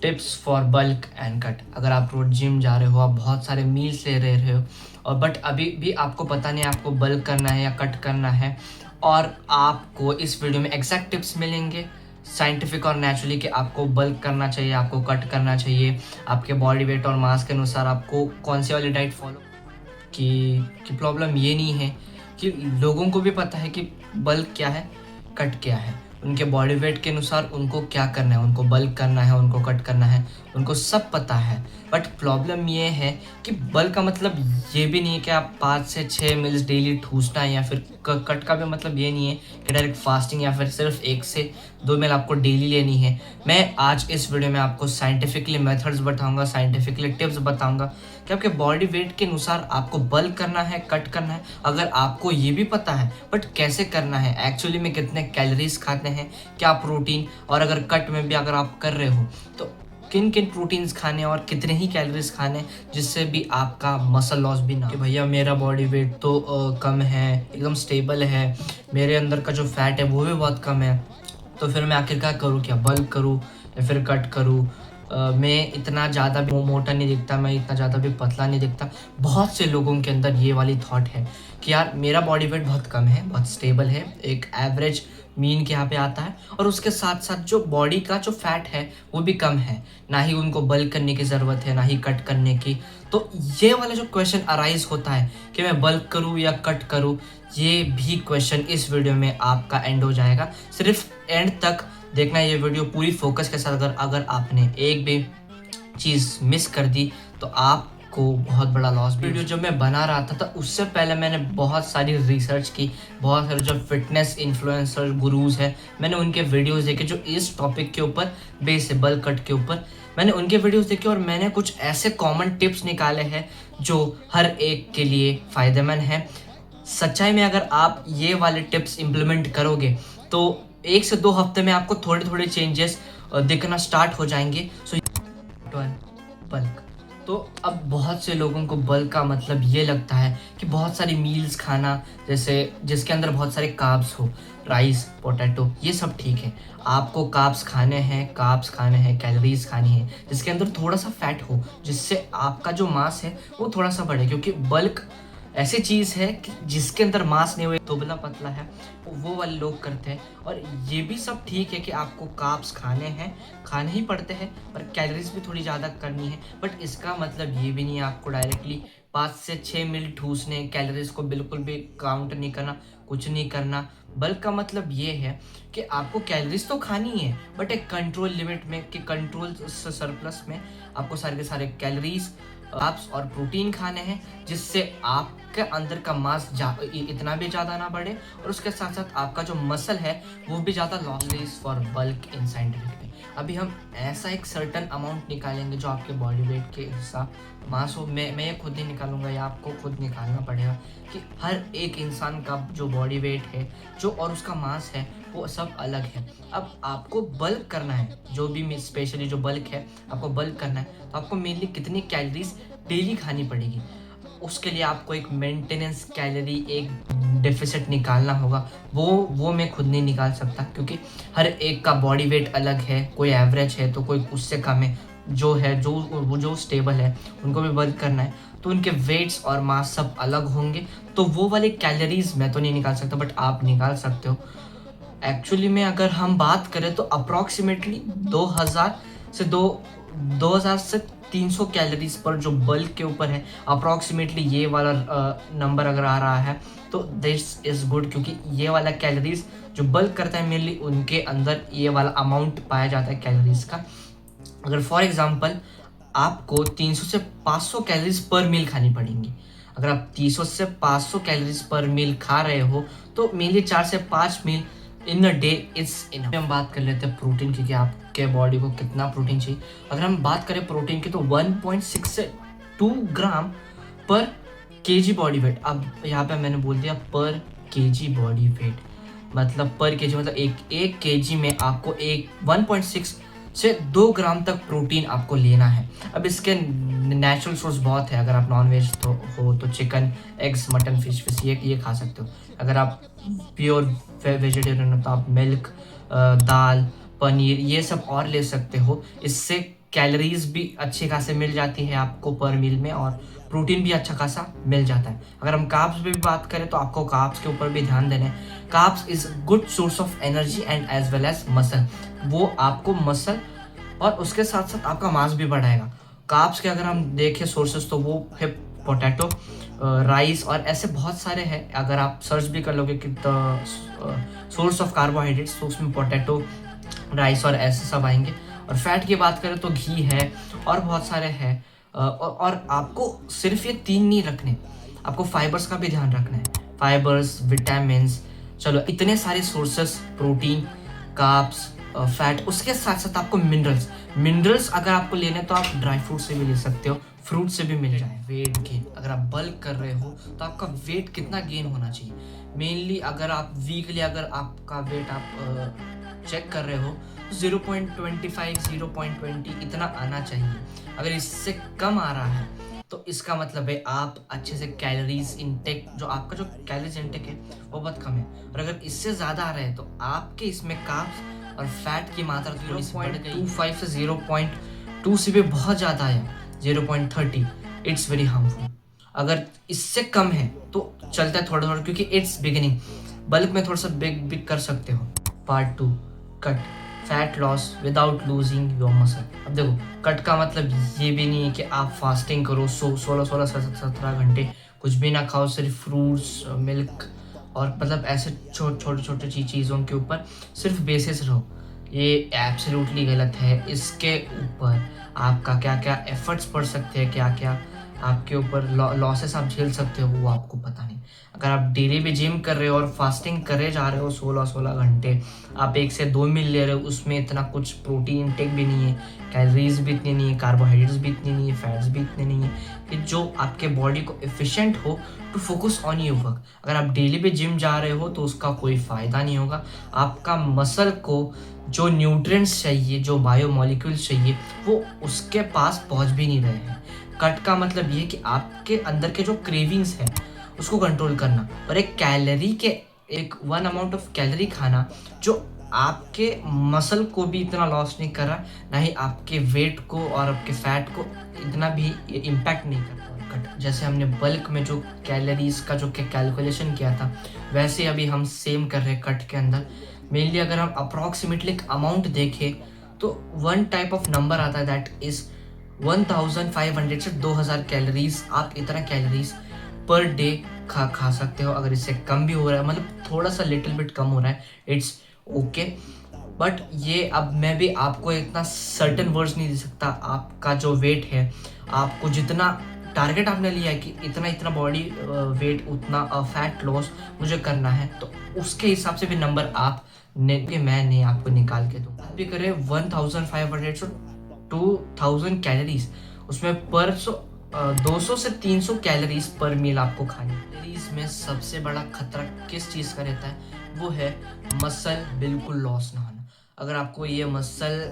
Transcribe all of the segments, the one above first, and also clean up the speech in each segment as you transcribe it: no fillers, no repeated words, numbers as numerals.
Tips for bulk and cut. अगर आप रोज gym जा रहे हो, आप बहुत सारे मील्स ले रहे हो और बट अभी भी आपको पता नहीं आपको बल्क करना है या कट करना है, और आपको इस वीडियो में एग्जैक्ट टिप्स मिलेंगे साइंटिफिक और नेचुरली कि आपको बल्क करना चाहिए, आपको कट करना चाहिए, आपके बॉडी वेट और मास के अनुसार आपको कौन सी वाली डाइट फॉलो कि प्रॉब्लम ये नहीं है कि लोगों को भी पता है कि बल्क क्या है, कट क्या है। उनके बॉडी वेट के अनुसार उनको क्या करना है, उनको बल्क करना है, उनको कट करना है, उनको सब पता है। बट प्रॉब्लम ये है कि बल्क का मतलब ये भी नहीं है कि आप 5 से 6 मील्स डेली ठूसना है, या फिर कट का भी मतलब ये नहीं है कि डायरेक्ट फास्टिंग या फिर सिर्फ 1 से 2 मील आपको डेली लेनी है। मैं आज इस वीडियो में आपको साइंटिफिकली मेथड्स बताऊंगा, साइंटिफिकली टिप्स बताऊंगा कि आपके बॉडी वेट के अनुसार आपको बल्क करना है, कट करना है। अगर आपको ये भी पता है बट कैसे करना है, एक्चुअली में कितने कैलोरीज खाते हैं, क्या प्रोटीन, और अगर कट में भी अगर आप कर रहे हो तो किन किन प्रोटीन्स खाने और कितने ही कैलोरीज खाने, जिससे भी आपका मसल लॉस भी ना कि भैया मेरा बॉडी वेट तो कम है, एकदम स्टेबल है, मेरे अंदर का जो फैट है वो भी बहुत कम है, तो फिर मैं आखिर क्या करूँ, क्या बल्क करूँ या फिर कट करूँ। मैं इतना ज़्यादा भी मोटा नहीं दिखता, मैं इतना ज़्यादा भी पतला नहीं दिखता। बहुत से लोगों के अंदर ये वाली थॉट है कि यार मेरा बॉडी वेट बहुत कम है, बहुत स्टेबल है, एक एवरेज मीन के यहाँ पे आता है, और उसके साथ साथ जो बॉडी का जो फैट है वो भी कम है, ना ही उनको बल्क करने की ज़रूरत है ना ही कट करने की। तो ये वाला जो क्वेश्चन अराइज होता है कि मैं बल्क करूँ या कट करूँ, ये भी क्वेश्चन इस वीडियो में आपका एंड हो जाएगा। सिर्फ एंड तक देखना ये वीडियो पूरी फोकस के साथ। अगर आपने एक भी चीज़ मिस कर दी तो आपको बहुत बड़ा लॉस। वीडियो जब मैं बना रहा था तो उससे पहले मैंने बहुत सारी रिसर्च की, बहुत सारे जो फिटनेस इन्फ्लुएंसर गुरुज हैं मैंने उनके वीडियोस देखे जो इस टॉपिक के ऊपर बेस है, बल्क कट के ऊपर। मैंने उनके वीडियोस देखे और मैंने कुछ ऐसे कॉमन टिप्स निकाले हैं जो हर एक के लिए फ़ायदेमंद हैं। सच्चाई में अगर आप ये वाले टिप्स इम्प्लीमेंट करोगे तो 1 से 2 हफ्ते में आपको थोड़े थोड़े चेंजेस दिखना स्टार्ट हो जाएंगे। सो बल्क, तो अब बहुत से लोगों को बल्क का मतलब ये लगता है कि बहुत सारी मील्स खाना, जैसे जिसके अंदर बहुत सारे कार्ब्स हो, राइस, पोटैटो, ये सब ठीक है। आपको कार्ब्स खाने हैं, कैलोरीज खानी है जिसके अंदर थोड़ा सा फैट हो, जिससे आपका जो मास है वो थोड़ा सा बढ़े, क्योंकि बल्क ऐसी चीज़ है कि जिसके अंदर मांस नहीं हुए, दुबला पतला है, वो वाले लोग करते हैं। और ये भी सब ठीक है कि आपको कार्ब्स खाने ही पड़ते हैं, पर कैलोरीज भी थोड़ी ज़्यादा करनी है। बट इसका मतलब ये भी नहीं है आपको डायरेक्टली 5 से 6 मील ठूसने, कैलोरीज को बिल्कुल भी काउंट नहीं करना, कुछ नहीं करना। बल्क का मतलब ये है कि आपको कैलोरीज तो खानी है बट एक कंट्रोल लिमिट में, कि कंट्रोल सरप्लस में आपको सारे के सारे कैलोरीज, कार्ब्स और प्रोटीन खाने हैं, जिससे आपके अंदर का मास इतना भी ज़्यादा ना बढ़े, और उसके साथ साथ आपका जो मसल है वो भी ज़्यादा loss for bulk in scientific में। अभी हम ऐसा एक सर्टन अमाउंट निकालेंगे जो आपके बॉडी वेट के हिसाब मास हो। मैं ये खुद नहीं निकालूंगा, या आपको खुद निकालना पड़ेगा कि हर एक इंसान का जो बॉडी वेट है जो और उसका मास है वो सब अलग है। अब आपको बल्क करना है, जो भी स्पेशली जो बल्क है आपको बल्क करना है, तो आपको मेनली कितनी कैलोरीज डेली खानी पड़ेगी, उसके लिए आपको एक मेंटेनेंस कैलोरी, एक डेफिसिट निकालना होगा। वो मैं खुद नहीं निकाल सकता, क्योंकि हर एक का बॉडी वेट अलग है, कोई एवरेज है तो कोई उससे कम है, जो स्टेबल है उनको भी बल्क करना है तो उनके वेट्स और मास सब अलग होंगे, तो वो वाले कैलोरीज मैं तो नहीं निकाल सकता बट आप निकाल सकते हो। एक्चुअली में अगर हम बात करें तो अप्रॉक्सीमेटली 2000 से 300 कैलोरीज पर जो बल्क के ऊपर है, अप्रॉक्सीमेटली ये वाला नंबर अगर आ रहा है तो दिस इज़ गुड, क्योंकि ये वाला कैलोरीज जो बल्क करता है मेनली उनके अंदर ये वाला अमाउंट पाया जाता है कैलोरीज का। अगर फॉर एग्जांपल आपको 300 से 500 कैलोरीज पर मील खानी पड़ेंगी, अगर आप 300 से 500 कैलोरीज पर मील खा रहे हो तो मेनली 4 से 5 मील इन अ डे इज इनफ। हम बात कर लेते हैं प्रोटीन की कि आपके बॉडी को कितना प्रोटीन चाहिए। अगर हम बात करें प्रोटीन की तो 1.6 से 2 ग्राम पर केजी बॉडी वेट। अब यहाँ पे मैंने बोल दिया पर केजी बॉडी वेट, मतलब पर केजी मतलब एक केजी में आपको 1.6 से 2 ग्राम तक प्रोटीन आपको लेना है। अब इसके नेचुरल सोर्स बहुत है, अगर आप नॉन वेज हो तो चिकन, एग्स, मटन, फिश ये खा सकते हो। अगर आप प्योर वेजिटेरियन हो तो आप मिल्क, दाल, पनीर ये सब और ले सकते हो। इससे कैलोरीज भी अच्छे खासे मिल जाती है आपको पर मील में, और प्रोटीन भी अच्छा खासा मिल जाता है। अगर हम कार्ब्स पे भी बात करें तो आपको कार्ब्स के ऊपर भी ध्यान देना है। Carbs is good source of energy and as well as muscle. वो आपको मसल और उसके साथ साथ आपका मांस भी बढ़ाएगा। कार्ब्स के अगर हम देखें सोर्सेस तो वो है पोटैटो, राइस और ऐसे बहुत सारे हैं। अगर आप सर्च भी कर लोगे कि सोर्स ऑफ कार्बोहाइड्रेट्स तो उसमें पोटैटो, राइस और ऐसे सब आएंगे। और फैट की बात करें तो घी है और बहुत सारे हैं। और आपको सिर्फ ये 3 नहीं रखने, आपको फाइबर्स का भी ध्यान रखना है। फाइबर्स, विटामिन्स, चलो इतने सारे सोर्सेस, प्रोटीन, कार्ब्स, फैट, उसके साथ साथ आपको मिनरल्स अगर आपको लेने तो आप ड्राई फ्रूट से भी ले सकते हो, फ्रूट से भी मिल जाए। वेट गेन, अगर आप बल्क कर रहे हो तो आपका वेट कितना गेन होना चाहिए। मेनली अगर आप वीकली अगर आपका वेट आप चेक कर रहे हो तो 0.25 0.20 इतना आना चाहिए। अगर इससे कम आ रहा है तो इसका मतलब है आप अच्छे से कैलोरीज इंटेक, जो आपका जो कैलोरीज इंटेक है वो बहुत कम है। और अगर इससे ज़्यादा आ रहा है तो आपके इसमें कार्ब्स और फैट की मात्रा थोड़ी सी बढ़ गई। 0.25 से 0.2 से भी बहुत ज़्यादा है, 0.30, इट्स वेरी हार्मफुल। अगर इससे कम है तो चलता है थोड़ा थोड़ा, क्योंकि इट्स बिगिनिंग। बल्क में थोड़ा सा बिग कर सकते हो। Part 2, cut, fat loss without losing your muscle. अब देखो, कट का मतलब ये भी नहीं है कि आप फास्टिंग करो 16-17 घंटे, कुछ भी ना खाओ, सिर्फ फ्रूट्स, मिल्क और मतलब ऐसे छोटे छोटे चीज़ों के ऊपर सिर्फ बेसिस रहो। ये एब्सोल्युटली गलत है। इसके ऊपर आपका क्या क्या एफर्ट्स पड़ सकते हैं, क्या क्या आपके ऊपर लॉसेस आप झेल सकते हो, वो आपको पता नहीं। अगर आप डेली भी जिम कर रहे हो और फास्टिंग करे जा रहे हो 16 घंटे, आप 1 से 2 मील ले रहे हो, उसमें इतना कुछ प्रोटीन इंटेक भी नहीं है, कैलोरीज भी इतनी नहीं है, कार्बोहाइड्रेट्स भी इतनी नहीं है, फैट्स भी इतने नहीं है कि जो आपके बॉडी को एफिशिएंट हो to focus on your work. अगर आप डेली भी जिम जा रहे हो तो उसका कोई फ़ायदा नहीं होगा। आपका मसल को जो न्यूट्रिएंट्स चाहिए, जो बायोमोलिक्यूल्स चाहिए, वो उसके पास पहुंच भी नहीं रहे हैं। कट का मतलब ये कि आपके अंदर के जो क्रेविंग्स है उसको कंट्रोल करना, और एक वन अमाउंट ऑफ कैलोरी खाना जो आपके मसल को भी इतना लॉस नहीं कर रहा, ना ही आपके वेट को और आपके फैट को इतना भी इम्पैक्ट नहीं कर रहा। कट जैसे हमने बल्क में जो कैलोरीज का जो कैलकुलेशन किया था, वैसे अभी हम सेम कर रहे हैं कट के अंदर। मेनली अगर हम अप्रॉक्सीमेटली अमाउंट देखें तो वन टाइप ऑफ नंबर आता है, दैट इज 1500 से 2000 कैलोरीज। आप इतना कैलोरीज पर डे खा सकते हो। अगर इससे कम भी हो रहा है, मतलब थोड़ा सा लिटिल बिट कम हो रहा है, इट्स ओके। बट ये अब मैं भी आपको इतना सर्टेन वर्ड्स नहीं दे सकता। आपका जो वेट है, आपको जितना टारगेट आपने लिया है कि इतना बॉडी वेट, उतना फैट लॉस मुझे करना है, तो उसके हिसाब से भी नंबर आप मैं नहीं आपको निकाल के दूँ। आप भी करें 1500 से 2000 कैलोरीज, उसमें पर 200 से 300 कैलोरीज पर मील आपको खानी। कैलोरीज में सबसे बड़ा खतरा किस चीज़ का रहता है, वो है मसल बिल्कुल लॉस ना होना। अगर आपको ये मसल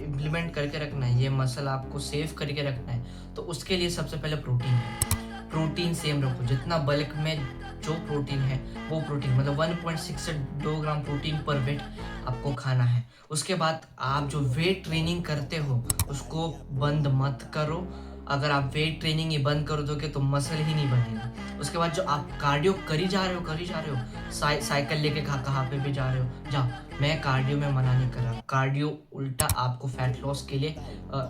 इम्प्लीमेंट करके रखना है, ये मसल आपको सेव करके रखना है, तो उसके लिए सबसे पहले प्रोटीन है। प्रोटीन सेम रखो, जितना बल्क में जो प्रोटीन है वो प्रोटीन, मतलब 1.6 से 2 ग्राम प्रोटीन पर वेट आपको खाना है। उसके बाद आप जो वेट ट्रेनिंग करते हो उसको बंद मत करो। अगर आप वेट ट्रेनिंग ही बंद कर दोगे तो मसल ही नहीं बनेगा। उसके बाद जो आप कार्डियो करी जा रहे हो, साइकिल लेके कहाँ पे भी जा रहे हो, जाओ। मैं कार्डियो में मना नहीं कर रहा, कार्डियो उल्टा आपको फैट लॉस के लिए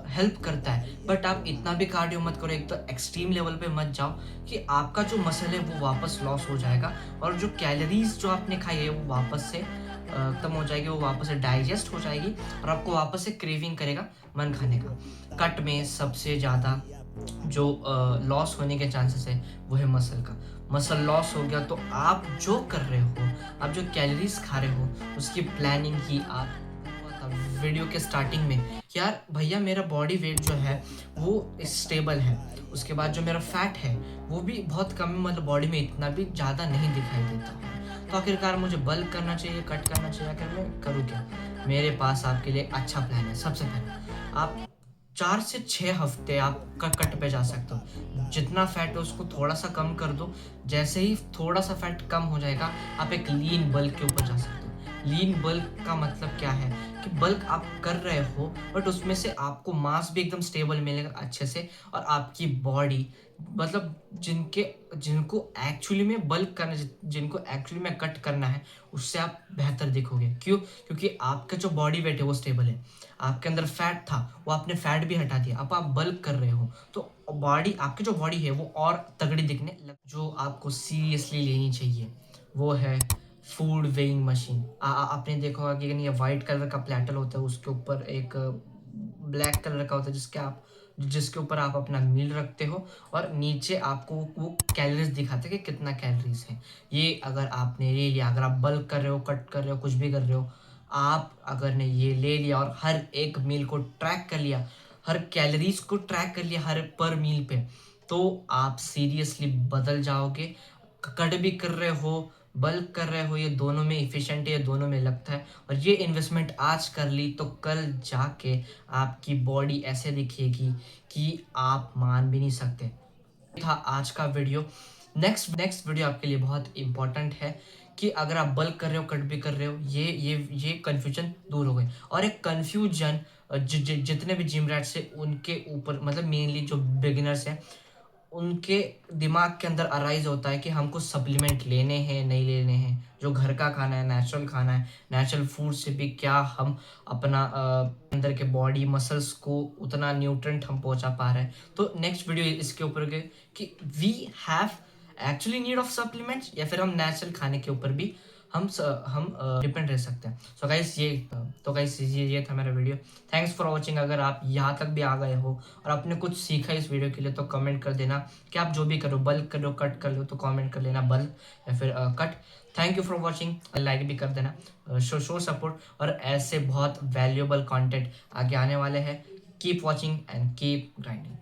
हेल्प करता है। बट आप इतना भी कार्डियो मत करो, एक तो एक्सट्रीम लेवल पे मत जाओ कि आपका जो मसल है वो वापस लॉस हो जाएगा, और जो कैलोरीज जो आपने खाई है वो वापस से खत्म हो जाएगी, वो वापस से डाइजेस्ट हो जाएगी और आपको वापस से क्रेविंग करेगा मन खाने का। कट में सबसे ज़्यादा जो लॉस होने के चांसेस है वो है मसल का। मसल लॉस हो गया तो आप जो कर रहे हो, आप जो कैलोरीज खा रहे हो, उसकी प्लानिंग ही आप वीडियो के स्टार्टिंग में, यार भैया मेरा बॉडी वेट जो है वो स्टेबल है, उसके बाद जो मेरा फैट है वो भी बहुत कम है, मतलब बॉडी में इतना भी ज़्यादा नहीं दिखाई देता है, तो आखिरकार मुझे बल्क करना चाहिए, कट करना चाहिए, आखिर मैं करूँ क्या? मेरे पास आपके लिए अच्छा प्लान है। सबसे पहले आप 4 से 6 हफ्ते आप कट पे जा सकते हो। जितना फैट है उसको थोड़ा सा कम कर दो, जैसे ही थोड़ा सा फैट कम हो जाएगा आप एक लीन बल्क के ऊपर जा सकते हो। लीन बल्क का मतलब क्या है कि बल्क आप कर रहे हो बट उसमें से आपको मास भी एकदम स्टेबल मिलेगा अच्छे से, और आपकी बॉडी मतलब जिनको एक्चुअली में बल्क करना, जिनको एक्चुअली में कट करना है, उससे आप बेहतर दिखोगे। क्यों? क्योंकि आपका जो बॉडी वेट है वो स्टेबल है, आपके अंदर फैट था वो आपने फैट भी हटा दिया, अब आप बल्क कर रहे हो तो बॉडी, आपकी जो बॉडी है वो और तगड़ी दिखने लग। जो आपको सीरियसली लेनी चाहिए वो है फूड वेइंग मशीन। आपने देखा होगा कि ये वाइट कलर का प्लेटर होता है, उसके ऊपर एक ब्लैक कलर का होता है जिसके ऊपर आप अपना मील रखते हो, और नीचे आपको वो कैलोरीज दिखाते हैं कि कितना कैलोरीज है। ये अगर आपने ले लिया, अगर आप बल्क कर रहे हो, कट कर रहे हो, कुछ भी कर रहे हो, आप अगर ने ये ले लिया और हर एक मील को ट्रैक कर लिया, हर कैलोरीज को ट्रैक कर लिया हर पर मील पे, तो आप सीरियसली बदल जाओगे। कट भी कर रहे हो, बल्क कर रहे हो, ये दोनों में इफिशिएंट है, ये दोनों में लगता है। और ये इन्वेस्टमेंट आज कर ली तो कल जाके आपकी बॉडी ऐसे दिखेगी कि आप मान भी नहीं सकते। था आज का वीडियो। नेक्स्ट वीडियो आपके लिए बहुत इंपॉर्टेंट है कि अगर आप बल्क कर रहे हो, कट भी कर रहे हो, ये कन्फ्यूजन दूर हो गए। और एक कन्फ्यूजन जितने भी जिम रैट्स है उनके ऊपर, मतलब मेनली जो बिगिनर्स हैं उनके दिमाग के अंदर अराइज होता है कि हमको सप्लीमेंट लेने हैं नहीं लेने हैं, जो घर का खाना है, नेचुरल खाना है, नेचुरल फूड से भी क्या हम अपना अंदर के बॉडी मसल्स को उतना न्यूट्रेंट हम पहुंचा पा रहे हैं। तो नेक्स्ट वीडियो इसके ऊपर कि we have actually need of supplements, या फिर हम नेचुरल खाने के ऊपर भी हम डिपेंड रह सकते हैं। सो गाइस ये था मेरा वीडियो। Thanks for watching. अगर आप यहाँ तक भी आ गए हो और आपने कुछ सीखा इस वीडियो के लिए तो कमेंट कर देना कि आप जो भी करो, बल्क करो, कट कर लो, तो कमेंट कर लेना बल्क या फिर cut. Thank you for watching. Like भी कर देना, शो सपोर्ट। और ऐसे बहुत वैल्यूएबल कंटेंट आगे आने वाले हैं। Keep watching and keep grinding.